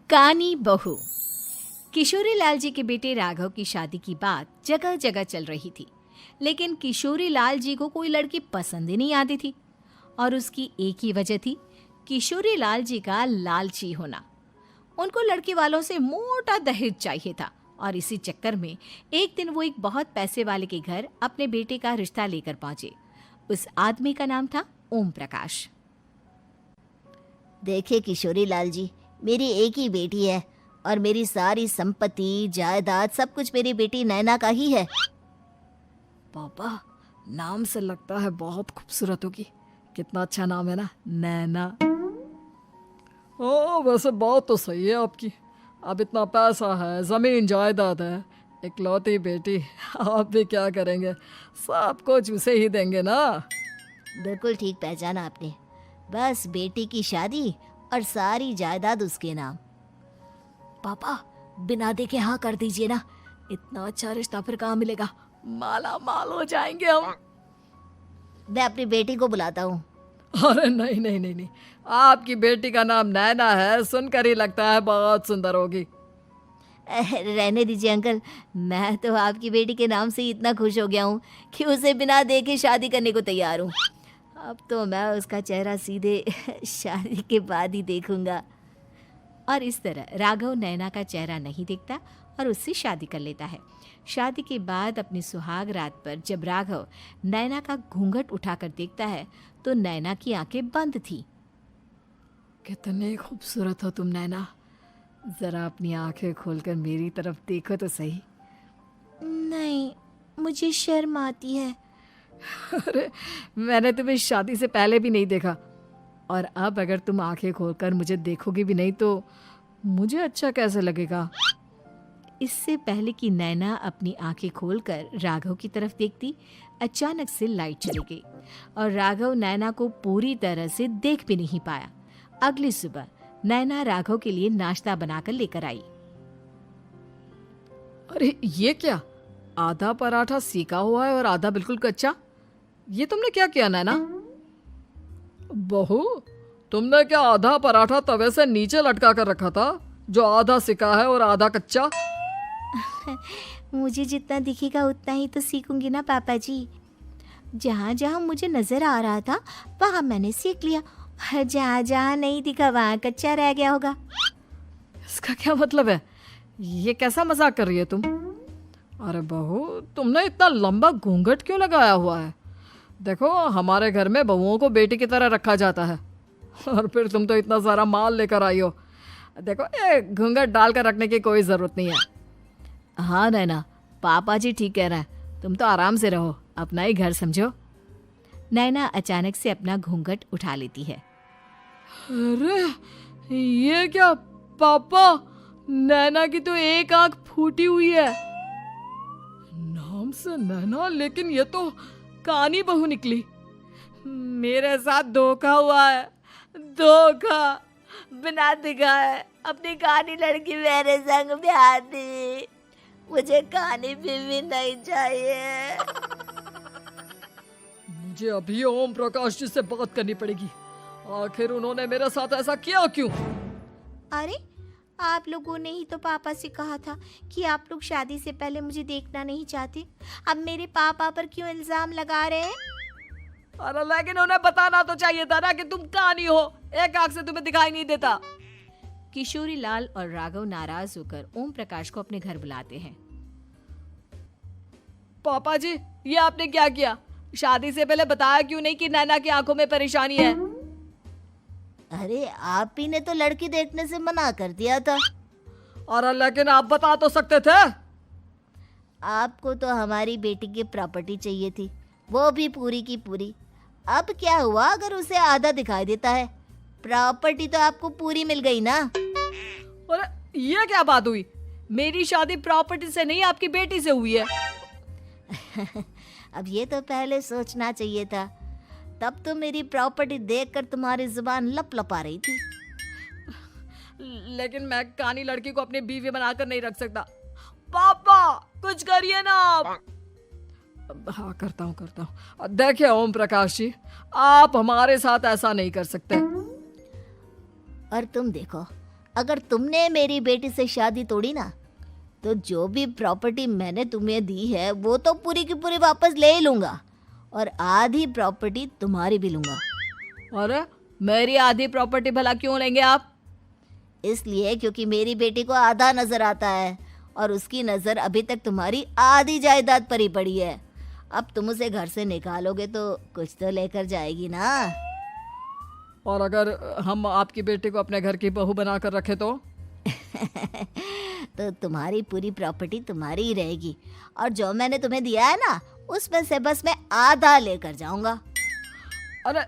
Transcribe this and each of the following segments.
कानी बहू। किशोरी लाल जी के बेटे राघव की शादी की बात जगह जगह चल रही थी, लेकिन किशोरी लाल जी को कोई लड़की पसंद ही नहीं आती थी। और उसकी एक ही वजह थी, किशोरी लाल जी का लालची होना। उनको लड़की वालों से मोटा दहेज चाहिए था और इसी चक्कर में एक दिन वो एक बहुत पैसे वाले के घर अपने बेटे का रिश्ता लेकर पहुंचे। उस आदमी का नाम था ओम प्रकाश। देखिए किशोरी लाल जी, मेरी एक ही बेटी है और मेरी सारी संपत्ति जायदाद सब कुछ मेरी बेटी नैना का ही है। पापा, नाम से लगता है बहुत खूबसूरत होगी। कितना अच्छा नाम है ना, नैना। ओ, वैसे बात तो सही है आपकी। अब इतना पैसा है, जमीन जायदाद है, इकलौती बेटी, आप भी क्या करेंगे? सब कुछ उसे ही देंगे ना। बिल्कुल ठीक पहचाना आपने। बस बेटी की शादी और सारी जायदाद उसके नाम। पापा, बिना देखे हाँ कर दीजिए ना। इतना अच्छा रिश्ता फिर कहाँ मिलेगा? माला माल हो जाएंगे हम। मैं अपनी बेटी को बुलाता हूँ। अरे नहीं नहीं नहीं नहीं, आपकी बेटी का नाम नैना है, सुनकर ही लगता है बहुत सुंदर होगी। रहने दीजिए अंकल, मैं तो आपकी बेटी के नाम से ही इतना खुश हो गया हूँ कि उसे बिना देखे शादी करने को तैयार हूँ। अब तो मैं उसका चेहरा सीधे शादी के बाद ही देखूंगा। और इस तरह राघव नैना का चेहरा नहीं देखता और उससे शादी कर लेता है। शादी के बाद अपनी सुहाग रात पर जब राघव नैना का घूंघट उठाकर देखता है तो नैना की आंखें बंद थी। कितनी खूबसूरत हो तुम नैना, जरा अपनी आंखें खोलकर मेरी तरफ देखो तो सही। नहीं, मुझे शर्म आती है। अरे, मैंने तुम्हें शादी से पहले भी नहीं देखा, और अब अगर तुम आंखें खोलकर मुझे देखोगी भी नहीं तो मुझे अच्छा कैसे लगेगा? इससे पहले कि नैना अपनी आंखें खोलकर राघव की तरफ देखती, अचानक से लाइट चली गई और राघव नैना को पूरी तरह से देख भी नहीं पाया। अगली सुबह नैना राघव के लिए नाश्ता बनाकर लेकर आई। अरे ये क्या, आधा पराठा सीका हुआ है और आधा बिल्कुल कच्चा। ये तुमने क्या किया नैना? बहू, तुमने क्या आधा पराठा तवे से नीचे लटका कर रखा था, जो आधा सिका है और आधा कच्चा? मुझे जितना दिखेगा उतना ही तो सीखूंगी ना पापा जी। जहाँ जहाँ मुझे नजर आ रहा था वहाँ मैंने सीख लिया, जहाँ जहाँ नहीं दिखा वहाँ कच्चा रह गया होगा। इसका क्या मतलब है? ये कैसा मजाक कर रही है तुम? अरे बहू, तुमने इतना लंबा घूंघट क्यों लगाया हुआ है? देखो, हमारे घर में बहुओं को बेटी की तरह रखा जाता है, और फिर तुम तो इतना सारा माल लेकर आई हो। देखो, ये घूंघट डालकर रखने की कोई ज़रूरत नहीं है। हाँ नैना, पापा जी ठीक कह रहे हैं, तुम तो आराम से रहो, अपना ही घर समझो। नैना अचानक से अपना घूंघट उठा लेती है। अरे ये क्या पापा, नैना की तो एक आंख फूटी हुई है। नाम से नैना, लेकिन ये तो कानी बहू निकली। मेरे साथ धोखा हुआ है, धोखा। बिना दिखाए अपनी कानी लड़की मेरे संग ब्याह दी। मुझे कानी बीवी नहीं चाहिए। मुझे अभी ओम प्रकाश जी से बात करनी पड़ेगी। आखिर उन्होंने मेरे साथ ऐसा किया क्यों? अरे, आप लोगों ने ही तो पापा से कहा था कि आप लोग शादी से पहले मुझे देखना नहीं चाहते। अब मेरे पापा पर क्यों इल्जाम लगा रहे हैं? अरे लेकिन उन्हें बताना तो चाहिए था ना कि तुम कानी हो, एक आंख से तुम्हें दिखाई नहीं देता। किशोरी लाल और राघव नाराज होकर ओम प्रकाश को अपने घर बुलाते हैं। पापा जी, ये आपने क्या किया? शादी से पहले बताया क्यों नहीं कि नैना की आंखों में परेशानी है? अरे, आप ही ने तो लड़की देखने से मना कर दिया था। अरे लेकिन आप बता तो सकते थे। आपको तो हमारी बेटी की प्रॉपर्टी चाहिए थी, वो भी पूरी की पूरी। अब क्या हुआ अगर उसे आधा दिखाई देता है? प्रॉपर्टी तो आपको पूरी मिल गई ना। अरे ये क्या बात हुई? मेरी शादी प्रॉपर्टी से नहीं, आपकी बेटी से हुई है। अब ये तो पहले सोचना चाहिए था, तब तो मेरी प्रॉपर्टी देखकर तुम्हारी जुबान लप लपा रही थी। लेकिन मैं कानी लड़की को अपनी बीवी बनाकर नहीं रख सकता। पापा, कुछ करिए ना आप। हाँ, करता हूँ। देखिए ओम प्रकाश जी, आप हमारे साथ ऐसा नहीं कर सकते। और तुम देखो, अगर तुमने मेरी बेटी से शादी तोड़ी ना, तो जो भी प्रॉपर्टी मैंने तुम्हें दी है वो तो पूरी की पूरी वापस ले ही लूँगा, और आधी प्रॉपर्टी तुम्हारी भी लूँगा। अरे मेरी आधी प्रॉपर्टी भला क्यों लेंगे आप? इसलिए क्योंकि मेरी बेटी को आधा नजर आता है और उसकी नज़र अभी तक तुम्हारी आधी जायदाद पर ही पड़ी है। अब तुम उसे घर से निकालोगे तो कुछ तो लेकर जाएगी ना। और अगर हम आपकी बेटी को अपने घर की बहू बना कर रखे तो? तो तुम्हारी पूरी प्रॉपर्टी तुम्हारी ही रहेगी, और जो मैंने तुम्हें दिया है ना, उसमें से बस मैं आधा लेकर जाऊंगा। अरे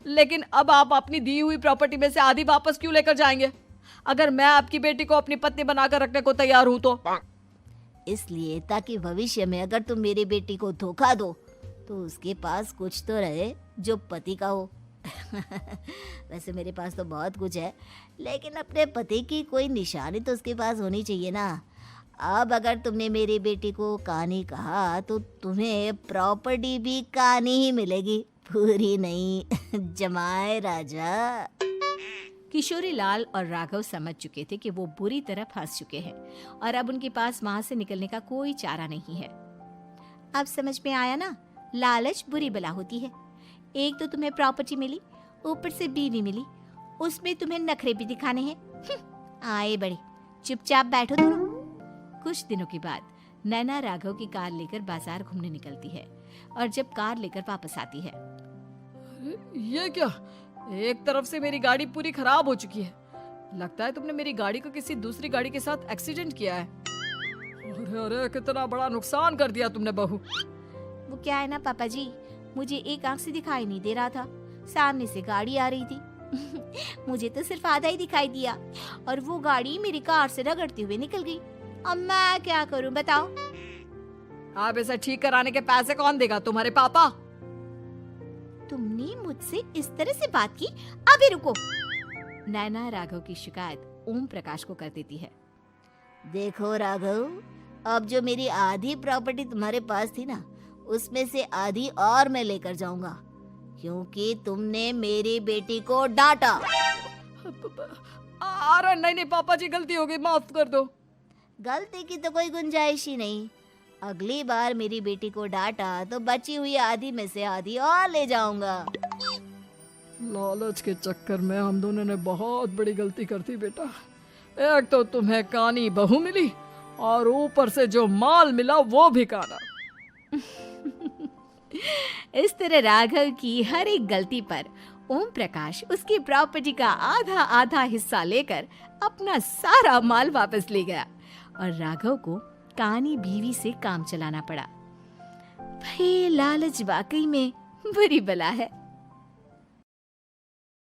लेकिन अब आप अपनी दी हुई प्रॉपर्टी में से आधी वापस क्यों लेकर जाएंगे? अगर मैं आपकी बेटी को अपनी पत्नी बनाकर रखने को तैयार हूं तो? इसलिए ताकि भविष्य में अगर तुम मेरी बेटी को धोखा दो तो उसके पास कुछ तो रहे जो पति का हो। वैसे मेरे पास तो बहुत कुछ है, लेकिन अपने पति की कोई निशानी तो उसके पास होनी चाहिए ना। अब अगर तुमने मेरी बेटी को कानी कहा तो तुम्हें प्रॉपर्टी भी कानी ही मिलेगी, पूरी नहीं। जमाए राजा। किशोरी लाल और राघव समझ चुके थे कि वो बुरी तरह फंस चुके हैं और अब उनके पास वहां से निकलने का कोई चारा नहीं है। अब समझ में आया ना, लालच बुरी बला होती है। एक तो तुम्हें प्रॉपर्टी मिली, ऊपर से बीवी मिली, उसमें तुम्हें नखरे भी दिखाने हैं। आए बड़े, चुपचाप बैठो दोनों। कुछ दिनों के बाद नैना राघव की कार लेकर बाजार घूमने निकलती है और जब कार लेकर वापस आती है, ये क्या? एक तरफ से मेरी गाड़ी पूरी खराब हो चुकी है। लगता है तुमने मेरी गाड़ी को किसी दूसरी गाड़ी के साथ एक्सीडेंट किया है। अरे अरे कितना बड़ा नुकसान कर दिया तुमने बहू। वो क्या है ना पापा जी, मुझे एक आंख से दिखाई नहीं दे रहा था, सामने से गाड़ी आ रही थी। मुझे तो सिर्फ आधा ही दिखाई दिया और वो गाड़ी मेरी कार से रगड़ते हुए निकल गई। अब मैं क्या करूं बताओ? आप इसे ठीक कराने के पैसे कौन देगा? तुम्हारे पापा? तुमने मुझसे इस तरह से बात की? अभी रुको। नैना राघव की शिकायत ओम प्रकाश को कर देती है। देखो राघव, अब जो मेरी आधी प्रॉपर्टी तुम्हारे पास थी ना, उसमें से आधी और मैं लेकर जाऊंगा, क्योंकि तुमने मेरी बेटी को डांटा। अरे नहीं नहीं पापा जी, गलती हो गई, माफ कर दो। गलती की तो कोई गुंजाइश ही नहीं। अगली बार मेरी बेटी को डांटा तो बची हुई आधी में से आधी और ले जाऊंगा। लालच के चक्कर में हम दोनों ने बहुत बड़ी गलती कर दी बेटा। एक तो तुम्हें कानी बहू मिली और ऊपर से जो माल मिला वो भी काना। इस तरह राघव की हर एक गलती पर ओम प्रकाश उसकी प्रॉपर्टी का आधा आधा हिस्सा लेकर अपना सारा माल वापस ले गया और राघव को कानी बीवी से काम चलाना पड़ा। भाई लालच वाकई में बुरी बला है।